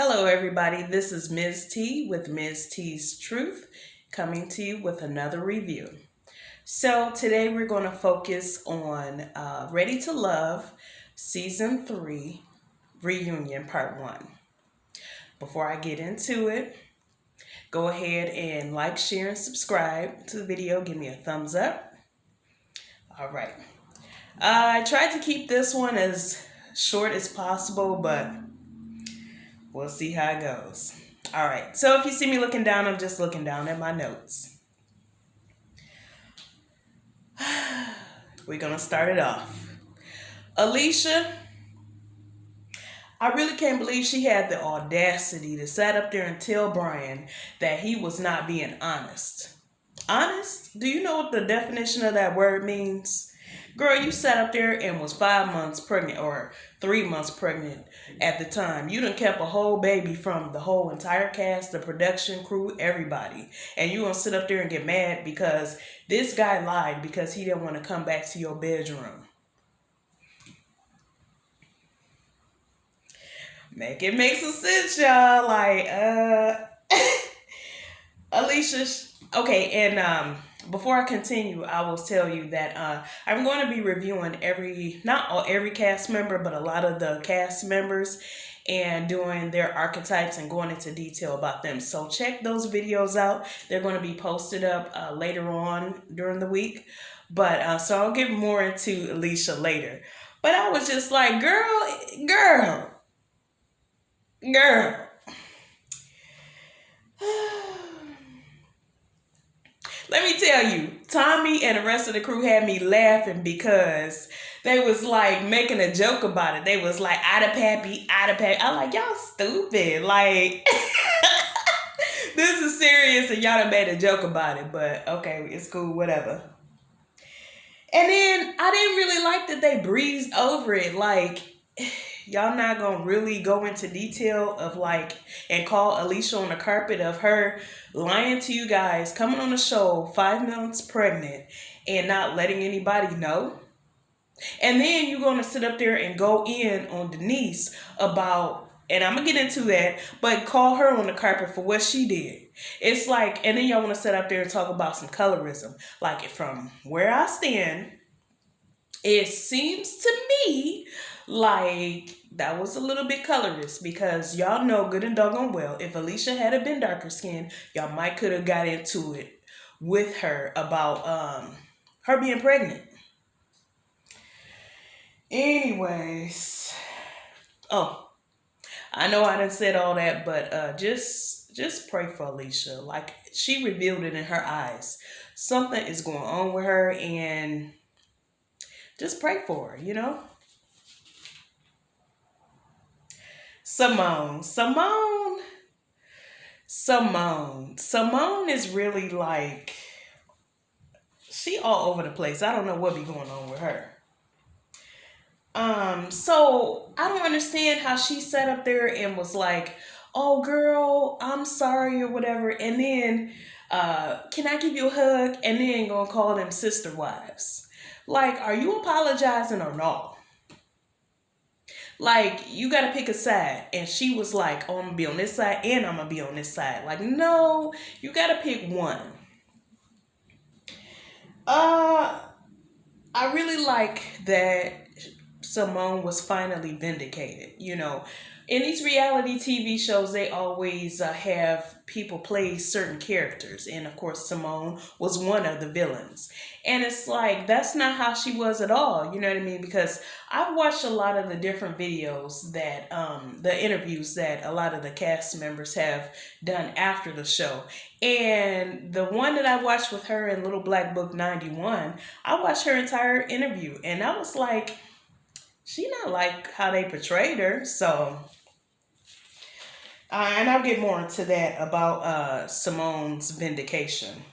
Hello, everybody. This is Ms. T with Ms. T's Truth coming to you with another review. So, today we're going to focus on Ready to Love Season 3 Reunion Part 1. Before I get into it, go ahead and like, share, and subscribe to the video. Give me a thumbs up. All right. I tried to keep this one as short as possible, but we'll see how it goes. All right. So if you see me looking down, I'm just looking down at my notes. We're going to start it off. Alicia, I really can't believe she had the audacity to sit up there and tell Brian that he was not being honest. Honest? Do you know what the definition of that word means? Girl, you sat up there and was 5 months pregnant or 3 months pregnant at the time. You done kept a whole baby from the whole entire cast, the production crew, everybody. And you gonna sit up there and get mad because this guy lied because he didn't want to come back to your bedroom. Make it make some sense, y'all. Alicia, okay, and before I continue, I will tell you that I'm going to be reviewing not every cast member, but a lot of the cast members and doing their archetypes and going into detail about them. So check those videos out. They're going to be posted up later on during the week. But so I'll get more into Alicia later. But I was just like, girl. Let me tell you, Tommy and the rest of the crew had me laughing because they was like making a joke about it. They was like, out of pappy. I'm like, y'all stupid. Like, this is serious and y'all done made a joke about it. But okay, it's cool, whatever. And then I didn't really like that they breezed over it. Like, y'all not gonna really go into detail of and call Alicia on the carpet of her lying to you guys, coming on the show 5 months pregnant and not letting anybody know. And then you're gonna sit up there and go in on Denise about, and I'm gonna get into that, but call her on the carpet for what she did. It's like, and then y'all wanna sit up there and talk about some colorism. Like, from where I stand, it seems to me like that was a little bit colorist because y'all know good and doggone well if Alicia had been darker skinned, y'all might could have got into it with her about her being pregnant. Anyways, oh, I know I done said all that, but just pray for Alicia. Like, she revealed it in her eyes. Something is going on with her, and just pray for her, you know? Simone is really like, she all over the place. I don't know what be going on with her. So I don't understand how she sat up there and was like, oh girl, I'm sorry or whatever. And then, can I give you a hug? And then gonna call them sister wives. Like, are you apologizing or not? Like, you got to pick a side. And she was like, oh, I'm going to be on this side and I'm going to be on this side. Like, no, you got to pick one. I really like that Simone was finally vindicated. You know, in these reality TV shows, they always have people play certain characters. And of course, Simone was one of the villains. And it's like, that's not how she was at all. You know what I mean? Because I've watched a lot of the different videos that, the interviews that a lot of the cast members have done after the show. And the one that I watched with her in Little Black Book 91, I watched her entire interview. And I was like, she not like how they portrayed her. So, and I'll get more into that about Simone's vindication.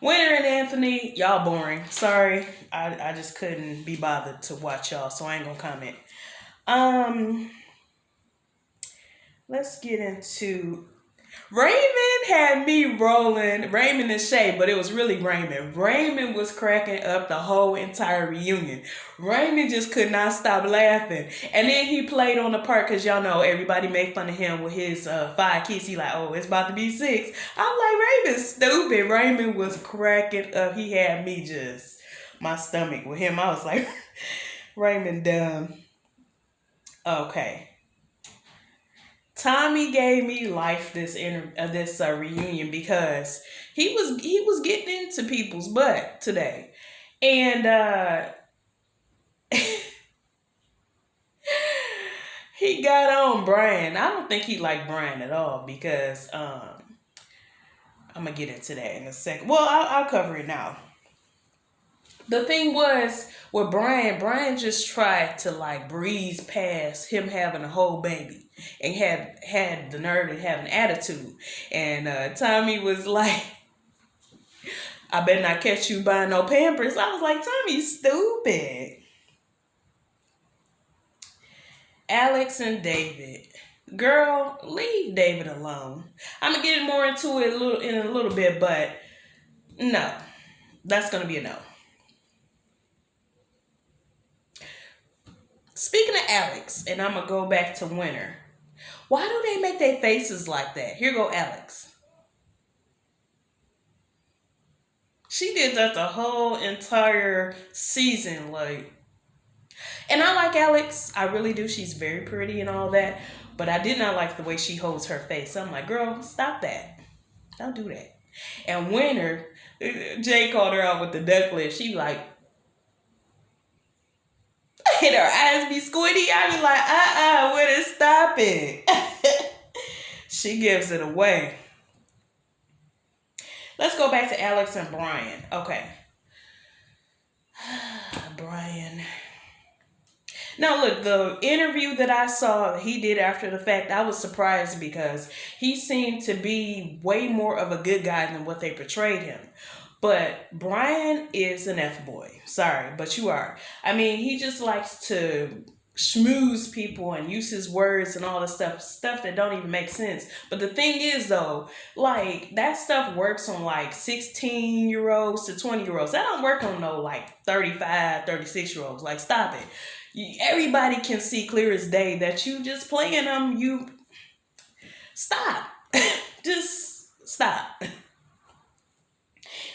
Winter and Anthony, y'all boring. Sorry, I just couldn't be bothered to watch y'all, so I ain't gonna comment. Let's get into Raymond had me rolling. Raymond and Shay, but it was really Raymond. Raymond was cracking up the whole entire reunion. Raymond just could not stop laughing. And then he played on the part, because y'all know everybody made fun of him with his 5 kids. He like, oh, it's about to be 6. I'm like, Raymond's stupid. Raymond was cracking up. He had me just, my stomach with him. I was like, Raymond dumb. Okay. Tommy gave me life this reunion because he was getting into people's butt today, and he got on Brian. I don't think he liked Brian at all because I'm gonna get into that in a second. Well, I'll cover it now. The thing was with Brian just tried to like breeze past him having a whole baby and had the nerve to have an attitude. And Tommy was like, I better not catch you buying no Pampers. I was like, Tommy's stupid. Alex and David. Girl, leave David alone. I'm gonna get more into it in a little bit, but no. That's gonna be a no. Speaking of Alex, and I'm going to go back to Winter. Why do they make their faces like that? Here go Alex. She did that the whole entire season, like. And I like Alex. I really do. She's very pretty and all that. But I did not like the way she holds her face. I'm like, girl, stop that. Don't do that. And Winter, Jay called her out with the duck lip. She like, and her eyes be squinty. I be like, Winter, stop it. She gives it away. Let's go back to Alex and Brian. Okay. Brian. Now, look, the interview that I saw he did after the fact, I was surprised because he seemed to be way more of a good guy than what they portrayed him. But Brian is an F-boy. Sorry, but you are. I mean, he just likes to schmooze people and use his words and all this stuff that don't even make sense. But the thing is, though, like, that stuff works on, like, 16-year-olds to 20-year-olds. That don't work on no, like, 35, 36-year-olds. Like, stop it. Everybody can see clear as day that you just playing them. You stop. Just stop.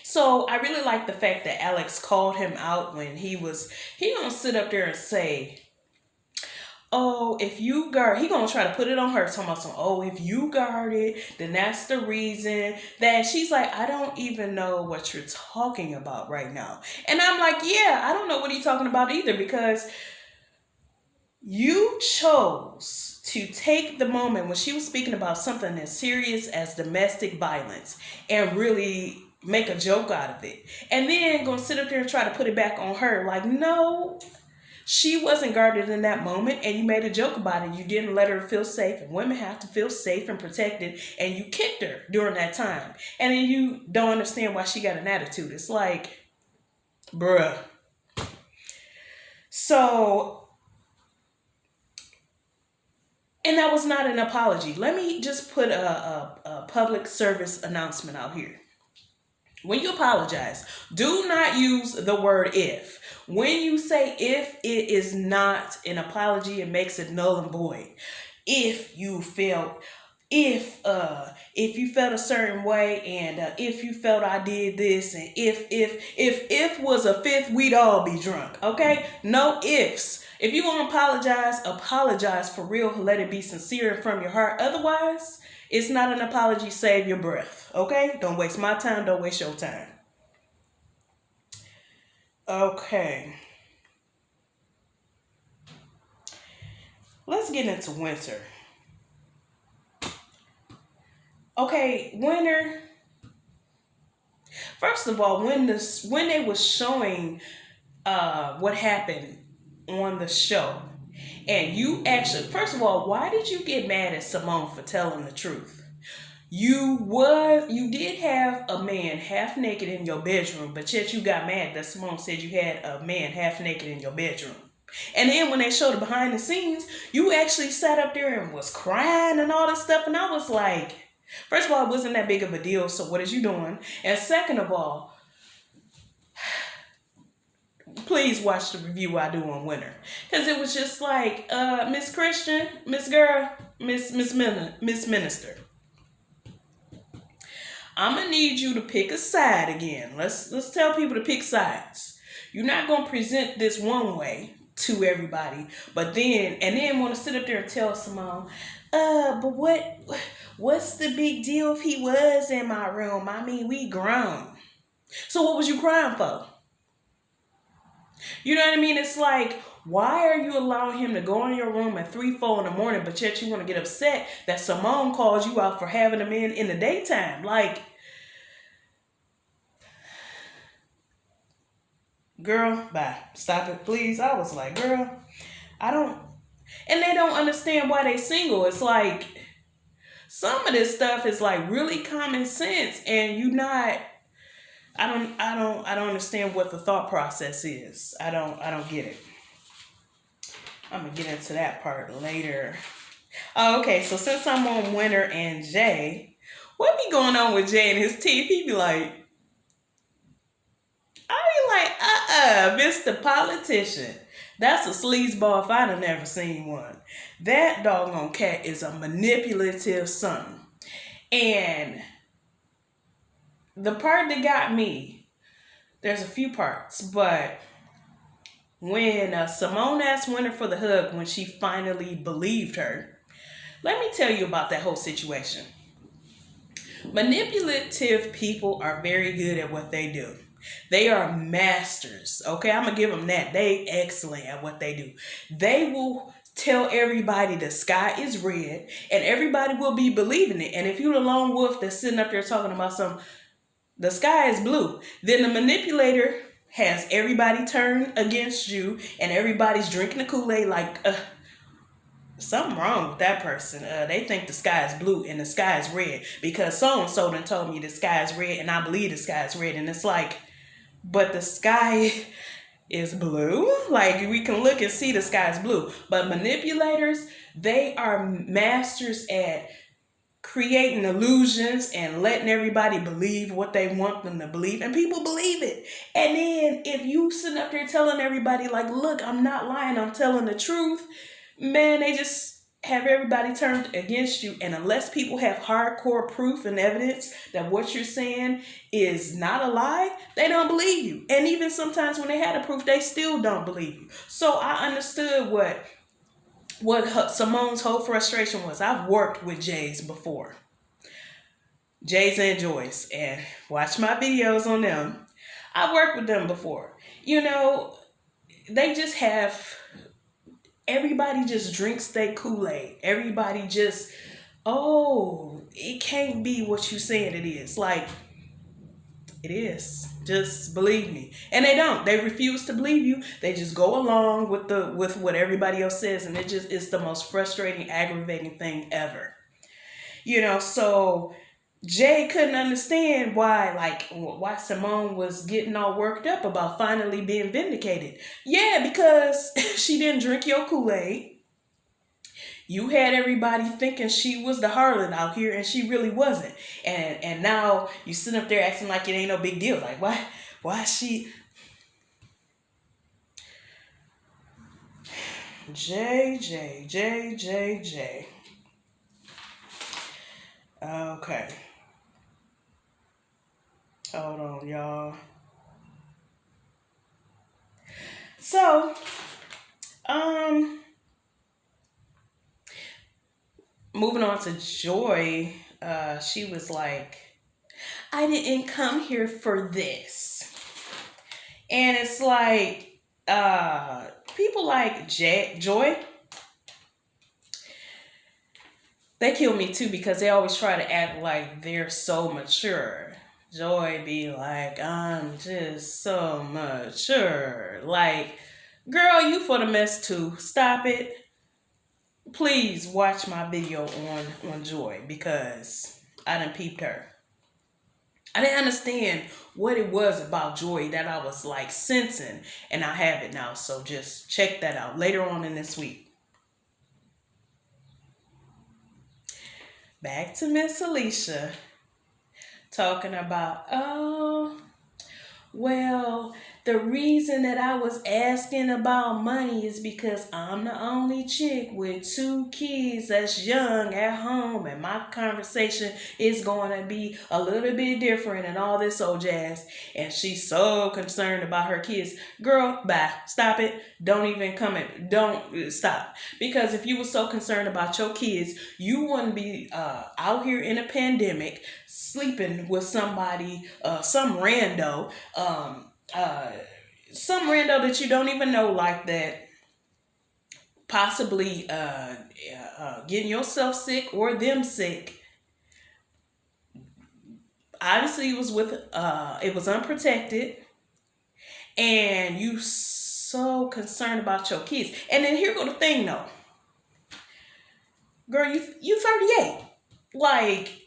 So I really like the fact that Alex called him out when he don't sit up there and say, oh, if you guard, he gonna try to put it on her, talking about some, oh, if you guard it, then that's the reason. That she's like, I don't even know what you're talking about right now. And I'm like, yeah, I don't know what he's talking about either, because you chose to take the moment when she was speaking about something as serious as domestic violence and really make a joke out of it. And then gonna sit up there and try to put it back on her. Like, no, she wasn't guarded in that moment, and you made a joke about it. You didn't let her feel safe, and women have to feel safe and protected, and you kicked her during that time. And then you don't understand why she got an attitude. It's like, bruh. So, and that was not an apology. Let me just put a public service announcement out here. When you apologize, do not use the word if. When you say if, it is not an apology. It makes it null and void. If you felt a certain way, and if you felt I did this, and if was a fifth, we'd all be drunk. Okay? No ifs. If you want to apologize for real. Let it be sincere and from your heart. Otherwise, it's not an apology. Save your breath. Okay? Don't waste my time. Don't waste your time. Okay. Let's get into Winter. Okay, Winter. First of all, when they was showing what happened on the show, and you actually, first of all, why did you get mad at Simone for telling the truth? You did have a man half naked in your bedroom, but yet you got mad that Simone said you had a man half naked in your bedroom. And then when they showed the behind the scenes, you actually sat up there and was crying and all this stuff, and I was like, First of all, it wasn't that big of a deal, so what is you doing? And second of all, please watch the review I do on Winter. Because it was just like, Miss Christian, Miss Girl, Miss Minister. I'm gonna need you to pick a side again. Let's tell people to pick sides. You're not gonna present this one way to everybody, but then want to sit up there and tell Simone, but what's the big deal if he was in my room? I mean, we grown. So what was you crying for? You know what I mean? It's like, why are you allowing him to go in your room at 3, 4 in the morning, but yet you want to get upset that Simone calls you out for having him in the daytime? Like, girl, bye. Stop it, please. I was like, girl, I don't. And they don't understand why they single. It's like, some of this stuff is like really common sense, and you not. I don't understand what the thought process is. I don't get it. I'm gonna get into that part later. Oh, okay, so since I'm on Winter and Jay, what be going on with Jay and his teeth? He be like, Mr. Politician. That's a sleazeball if I done never seen one. That doggone cat is a manipulative son. And the part that got me, there's a few parts, but when Simone asked Winter for the hug when she finally believed her, let me tell you about that whole situation. Manipulative people are very good at what they do. They are masters. Okay, I'm going to give them that. They excellent at what they do. They will tell everybody the sky is red and everybody will be believing it. And if you're the lone wolf that's sitting up there talking about the sky is blue, then the manipulator has everybody turn against you and everybody's drinking the Kool-Aid like, something wrong with that person. They think the sky is blue and the sky is red because so-and-so done told me the sky is red and I believe the sky is red. And it's like, but the sky is blue. Like, we can look and see the sky is blue. But manipulators, they are masters at creating illusions and letting everybody believe what they want them to believe. And people believe it. And then if you sitting up there telling everybody like, look, I'm not lying, I'm telling the truth, man, they just have everybody turned against you. And unless people have hardcore proof and evidence that what you're saying is not a lie, they don't believe you. And even sometimes when they had a proof, they still don't believe you. So I understood what Simone's whole frustration was. I've worked with Jays before. Jays and Joyce. And watch my videos on them. I've worked with them before. You know, they just have... Everybody just drinks their Kool-Aid. Everybody just, it can't be what you saying it is. Like, it is. Just believe me. And they don't. They refuse to believe you. They just go along with what everybody else says. And it's the most frustrating, aggravating thing ever. You know, so Jay couldn't understand why Simone was getting all worked up about finally being vindicated. Yeah, because she didn't drink your Kool-Aid. You had everybody thinking she was the harlot out here, and she really wasn't. And now you sit up there acting like it ain't no big deal. Like, why she... J. Okay. Hold on, y'all. So, moving on to Joy, she was like, I didn't come here for this. And it's like, people like Joy, they kill me too because they always try to act like they're so mature. Joy be like, I'm just so mature. Like, girl, you for the mess too. Stop it. Please watch my video on Joy because I done peeped her. I didn't understand what it was about Joy that I was like sensing, and I have it now. So just check that out later on in this week. Back to Miss Alicia talking about, oh, well, the reason that I was asking about money is because I'm the only chick with two kids that's young at home, and my conversation is going to be a little bit different and all this old jazz. And she's so concerned about her kids. Girl, bye. Stop it. Don't even come in. Don't stop. Because if you were so concerned about your kids, you wouldn't be out here in a pandemic sleeping with somebody, some rando, some rando that you don't even know, like that, possibly getting yourself sick or them sick. Obviously, it was unprotected, and you so concerned about your kids. And then here go the thing, though, girl, you 38, like.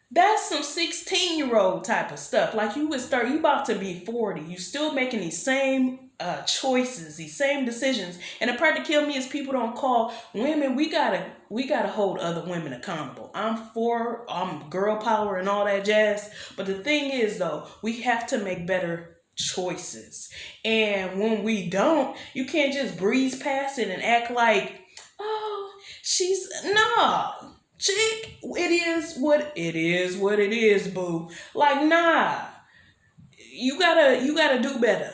That's some 16-year-old type of stuff. Like you about to be 40. You still making these same choices, these same decisions. And the part that kill me is people don't call women. We gotta hold other women accountable. I'm girl power and all that jazz. But the thing is though, we have to make better choices. And when we don't, you can't just breeze past it and act like, oh, she's nah. Chick, it is what it is, boo. Like, nah. You gotta do better.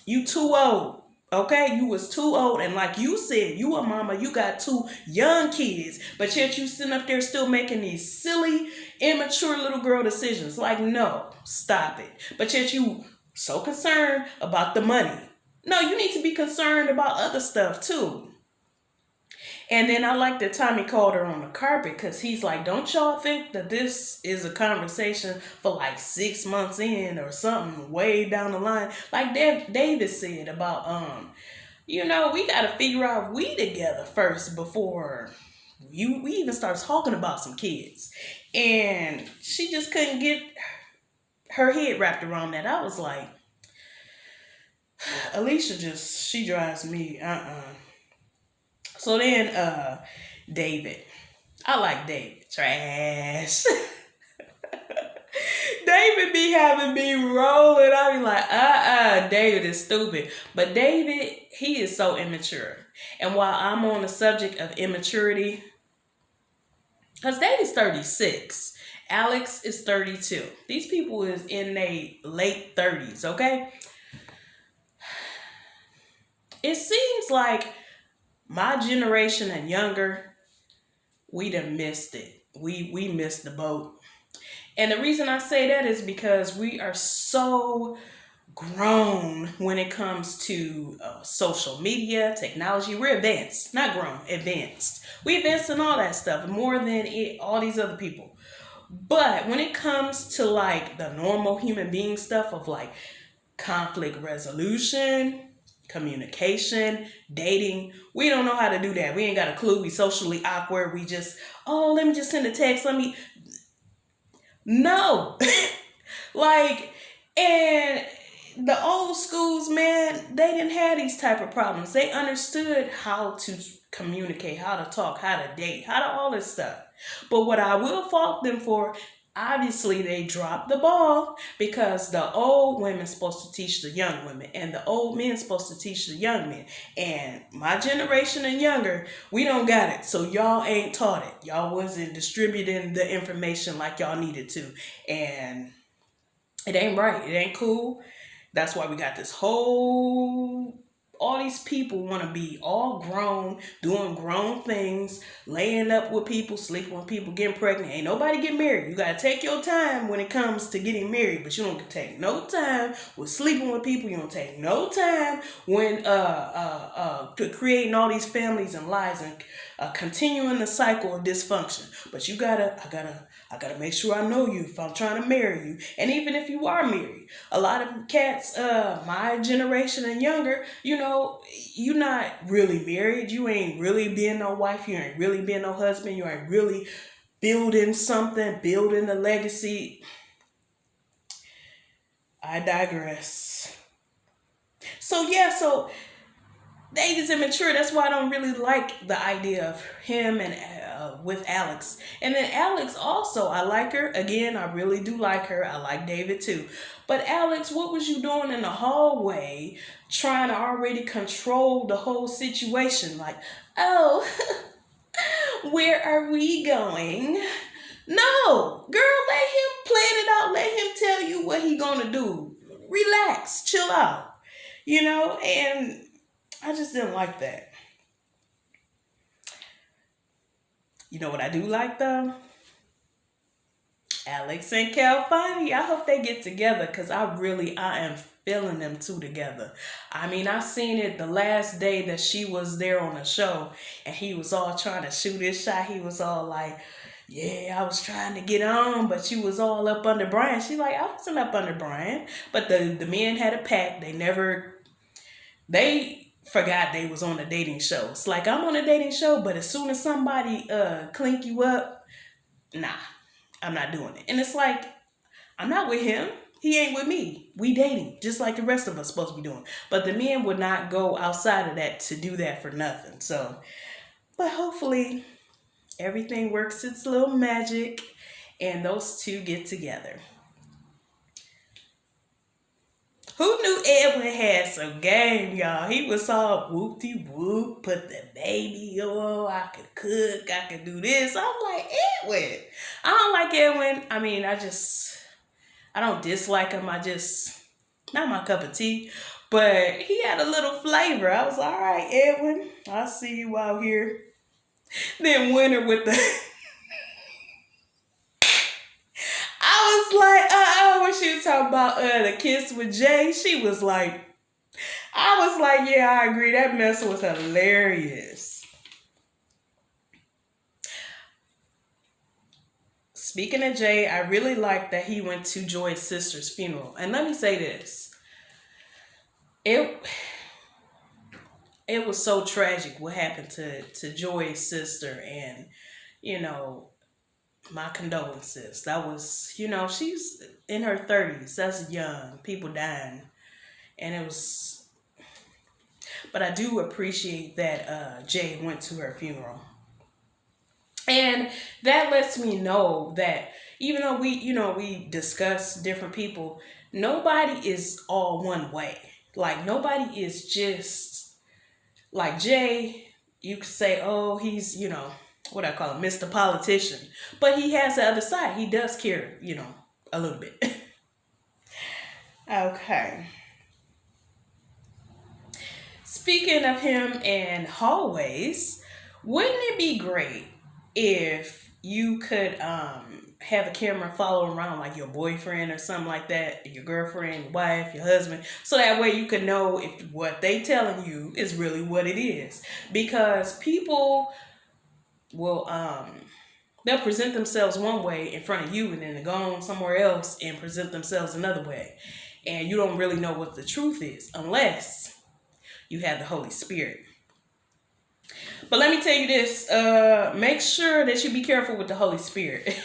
You too old. Okay? You was too old. And like you said, you a mama, you got two young kids, but yet you sitting up there still making these silly, immature little girl decisions. Like, no, stop it. But yet you so concerned about the money. No, you need to be concerned about other stuff too. And then I like that Tommy called her on the carpet, because he's like, don't y'all think that this is a conversation for like 6 months in or something way down the line? Like David said about, we got to figure out we together first before we even start talking about some kids. And she just couldn't get her head wrapped around that. I was like, Alicia she drives me, So then, David. I like David. Trash. David be having me rolling. I be like, David is stupid. But David, he is so immature. And while I'm on the subject of immaturity, because David's 36. Alex is 32. These people is in their late 30s, okay? It seems like my generation and younger, we done missed it. We missed the boat. And the reason I say that is because we are so grown when it comes to social media, technology. We're advanced, not grown, advanced. We advanced in all that stuff more than all these other people. But when it comes to like the normal human being stuff of like conflict resolution, communication, dating, we don't know how to do that. We ain't got a clue. We socially awkward. We just, let me just send a text. No. Like, and the old schools, man, they didn't have these type of problems. They understood how to communicate, how to talk, how to date, how to all this stuff. But what I will fault them for, obviously they dropped the ball, because the old women's supposed to teach the young women, and the old men's supposed to teach the young men. And my generation and younger, we don't got it. So y'all ain't taught it. Y'all wasn't distributing the information like y'all needed to. And it ain't right. It ain't cool. That's why we got this all these people want to be all grown, doing grown things, laying up with people, sleeping with people, getting pregnant. Ain't nobody get married. You got to take your time when it comes to getting married, but you don't take no time with sleeping with people. You don't take no time when creating all these families and lives and continuing the cycle of dysfunction. But I gotta make sure I know you if I'm trying to marry you. And even if you are married, a lot of cats, my generation and younger, you're not really married. You ain't really being no wife. You ain't really being no husband. You ain't really building something, building a legacy. I digress. So David's immature. That's why I don't really like the idea of him and with Alex. And then Alex also, I like her. Again, I really do like her. I like David too. But Alex, what was you doing in the hallway trying to already control the whole situation? Like, oh, where are we going? No, girl, let him plan it out. Let him tell you what he gonna do. Relax, chill out. And I just didn't like that. You know what I do like though? Alex and Calfani. I hope they get together because I am feeling them two together. I mean, I seen it the last day that she was there on the show and he was all trying to shoot his shot. He was all like, yeah, I was trying to get on, but you was all up under Brian. She like, I wasn't up under Brian. But the men had a pact. They forgot they was on a dating show. It's like, I'm on a dating show, but as soon as somebody clink you up, nah, I'm not doing it. And it's like, I'm not with him. He ain't with me. We dating, just like the rest of us supposed to be doing. But the men would not go outside of that to do that for nothing. So, but hopefully everything works its little magic and those two get together. Who knew Edwin had some game, y'all? He was all whoop-de-whoop, put the baby on, I could cook, I could do this. I'm like, Edwin. I don't like Edwin. I mean, I don't dislike him. Not my cup of tea. But he had a little flavor. I was all right, Edwin. I see you out here. Then Winter with the... I was like, when she was talking about the kiss with Jay, she was like, I was like, yeah, I agree. That mess was hilarious. Speaking of Jay, I really like that he went to Joy's sister's funeral. And let me say this. It was so tragic what happened to Joy's sister, and, my condolences. That was, she's in her 30s. That's young. People dying. And it was, but I do appreciate that Jay went to her funeral. And that lets me know that even though we discuss different people, nobody is all one way. Like, nobody is just, like Jay, you could say, oh, he's, what I call him, Mr. Politician. But he has the other side. He does care, a little bit. Okay. Speaking of him and hallways, wouldn't it be great if you could have a camera follow around like your boyfriend or something like that, your girlfriend, your wife, your husband, so that way you can know if what they telling you is really what it is? Because people will they'll present themselves one way in front of you and then they go on somewhere else and present themselves another way. And you don't really know what the truth is unless you have the Holy Spirit. But let me tell you this, make sure that you be careful with the Holy Spirit.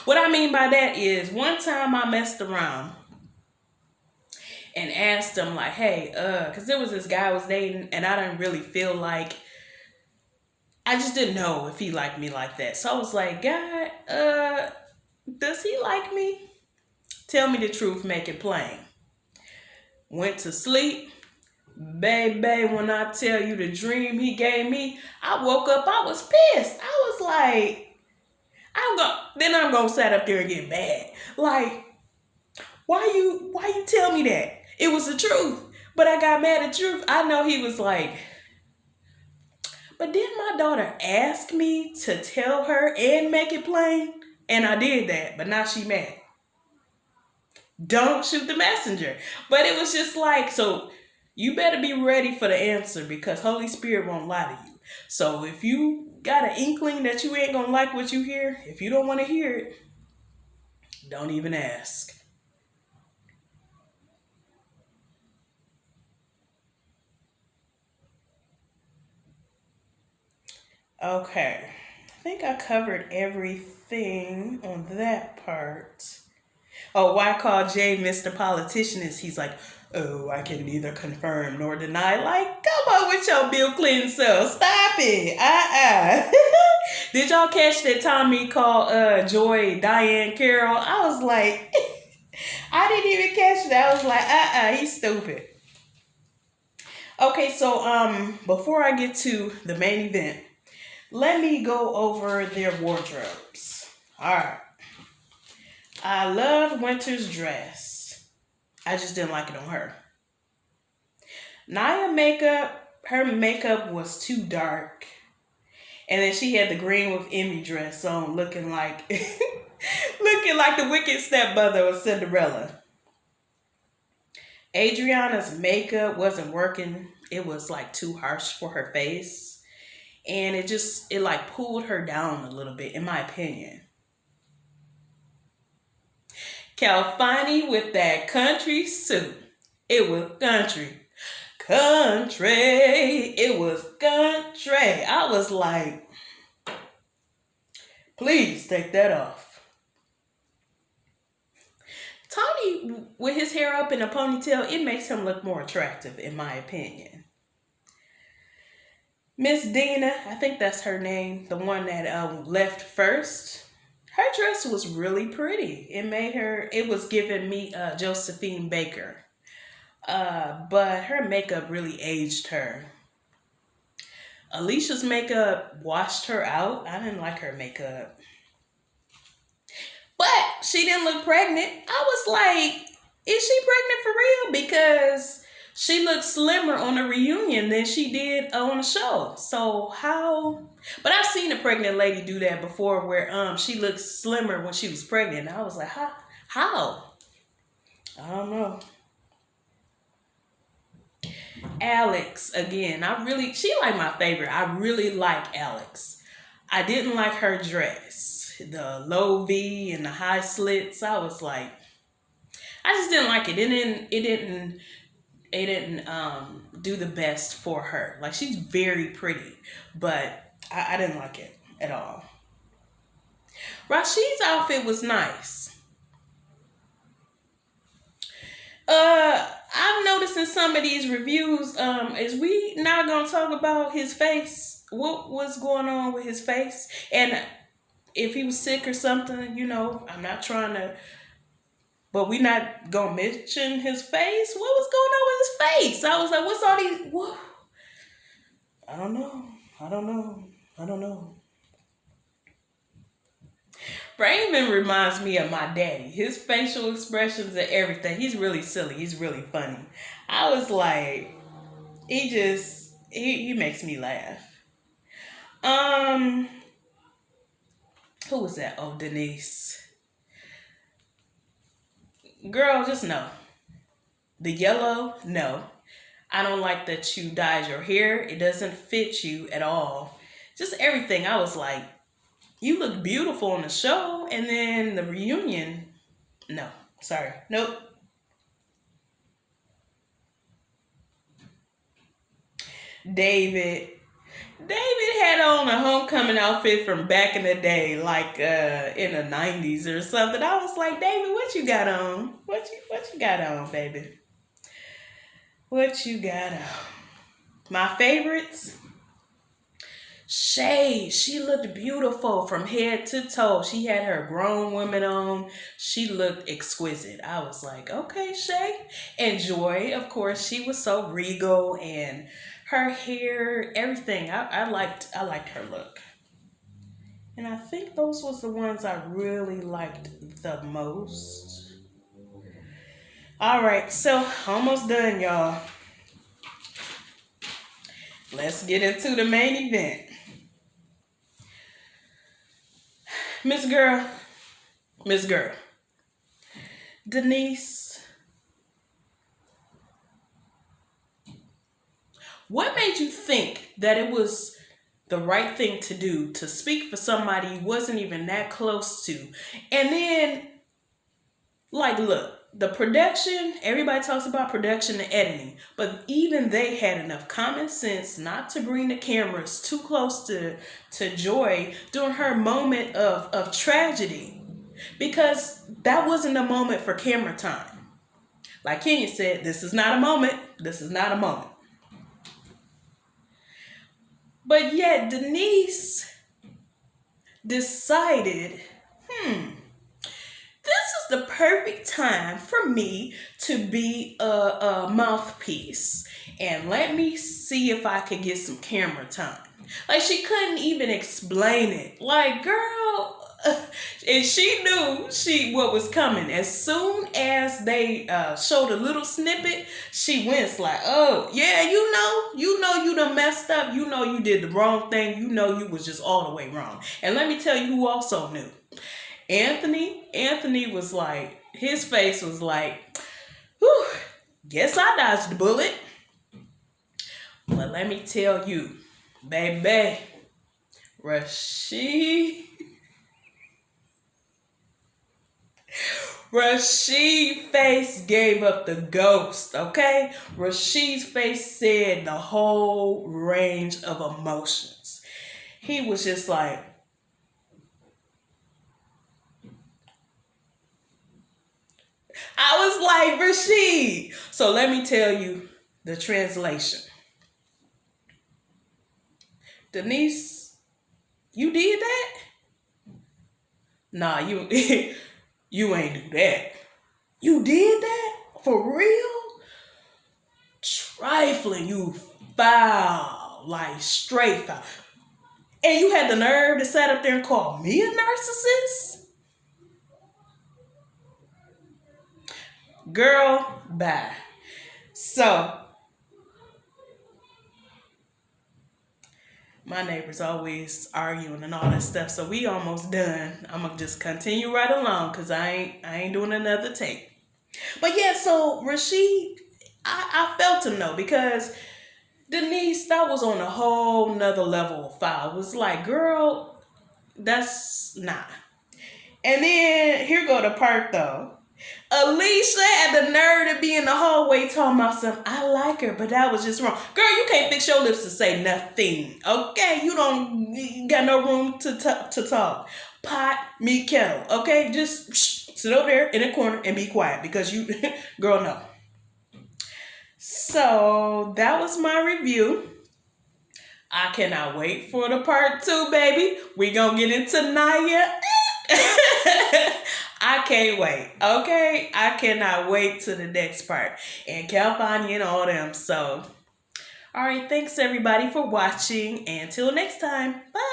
What I mean by that is, one time I messed around and asked him like, hey, because there was this guy I was dating and I didn't really feel like, I just didn't know if he liked me like that. So I was like, God, does he like me? Tell me the truth, make it plain. Went to sleep. Baby, when I tell you the dream he gave me, I woke up, I was pissed. I was like, I'm gonna sit up there and get mad. Like, why you tell me that? It was the truth. But I got mad at the truth. I know he was like, but didn't my daughter ask me to tell her and make it plain? And I did that, but now she mad. Don't shoot the messenger. But it was just like, so you better be ready for the answer because Holy Spirit won't lie to you. So if you got an inkling that you ain't gonna like what you hear, if you don't want to hear it, don't even ask. Okay, I think I covered everything on that part. Oh, why I call Jay Mr. Politician is he's like, oh, I can neither confirm nor deny. Like, come on with your Bill Clinton self. Stop it. Did y'all catch that Tommy called Joy Diane Carroll? I was like, I didn't even catch that. I was like, he's stupid. Okay, so before I get to the main event, let me go over their wardrobes. All right. I love Winter's dress. I just didn't like it on her. Nia her makeup was too dark. And then she had the green with Emmy dress on, looking like the wicked stepmother of Cinderella. Adriana's makeup wasn't working. It was like too harsh for her face. And it like pulled her down a little bit, in my opinion. Calfani with that country suit. It was country. It was country. I was like, please take that off. Tony, with his hair up in a ponytail, it makes him look more attractive, in my opinion. Miss Dina, I think that's her name, the one that left first. Her dress was really pretty. It was giving me Josephine Baker. But her makeup really aged her. Alicia's makeup washed her out. I didn't like her makeup. But she didn't look pregnant. I was like, is she pregnant for real? Because she looked slimmer on the reunion than she did on the show. So how? But I've seen a pregnant lady do that before where she looked slimmer when she was pregnant. I was like, how? I don't know. Alex, again, she like my favorite. I really like Alex. I didn't like her dress. The low V and the high slits. I was like, I just didn't like it. It didn't do the best for her. Like, she's very pretty, but I didn't like it at all. Rashid's outfit was nice. I've noticed in some of these reviews, is we not gonna talk about his face? What was going on with his face? And if he was sick or something, I'm not trying to, but we not gonna mention his face. What was going on with his face? I was like, what's all these? What? I don't know. Raymond reminds me of my daddy. His facial expressions and everything. He's really silly. He's really funny. I was like, he makes me laugh. Who was that? Oh, Denise. Girl, just no. The yellow, no. I don't like that you dyed your hair. It doesn't fit you at all. Just everything. I was like, you look beautiful on the show, and then the reunion, no. Sorry. Nope. David had on a homecoming outfit from back in the day, like in the 90s or something. I was like, David, what you got on? What you got on, baby? What you got on? My favorites? Shay, she looked beautiful from head to toe. She had her grown woman on. She looked exquisite. I was like, okay, Shay. And Joy, of course, she was so regal, and her hair, everything. I liked her look. And I think those was the ones I really liked the most. All right, so almost done, y'all. Let's get into the main event. Miss Girl, Denise, what made you think that it was the right thing to do to speak for somebody you wasn't even that close to? And then, like, look, the production, everybody talks about production and editing, but even they had enough common sense not to bring the cameras too close to Joy during her moment of tragedy, because that wasn't a moment for camera time. Like Kenya said, this is not a moment. This is not a moment. But yet Denise decided, this is the perfect time for me to be a mouthpiece. And let me see if I could get some camera time. Like, she couldn't even explain it. Like, girl, and she knew what was coming. As soon as they showed a little snippet, she went like, oh yeah, you done messed up. You know you did the wrong thing. You know you was just all the way wrong. And let me tell you who also knew. Anthony was like, his face was like, whew, guess I dodged the bullet. But let me tell you, baby, Rashid face gave up the ghost, okay? Rashid's face said the whole range of emotions. He was just like, I was like, Rashid. So let me tell you the translation. Denise, you did that? Nah, you you ain't do that. You did that? For real? Trifling, you foul. Like, straight foul. And you had the nerve to sit up there and call me a narcissist? Girl, bye. So, my neighbors always arguing and all that stuff. So we almost done. I'm gonna just continue right along because I ain't doing another tape. But yeah, so Rashid, I felt him though, because Denise, that was on a whole nother level of foul. It was like, girl, that's not. And then here go the part though. Alicia had the nerve to be in the hallway talking about something. I like her, but that was just wrong. Girl, you can't fix your lips to say nothing. Okay, you got no room to talk. Pot, me, kettle. Okay, just sit over there in the corner and be quiet because you, girl, no. So that was my review. I cannot wait for the part 2, baby. We gonna get into Naya. I can't wait. Okay, I cannot wait to the next part. And Calvani and all them. So, all right, thanks everybody for watching. And until next time, bye.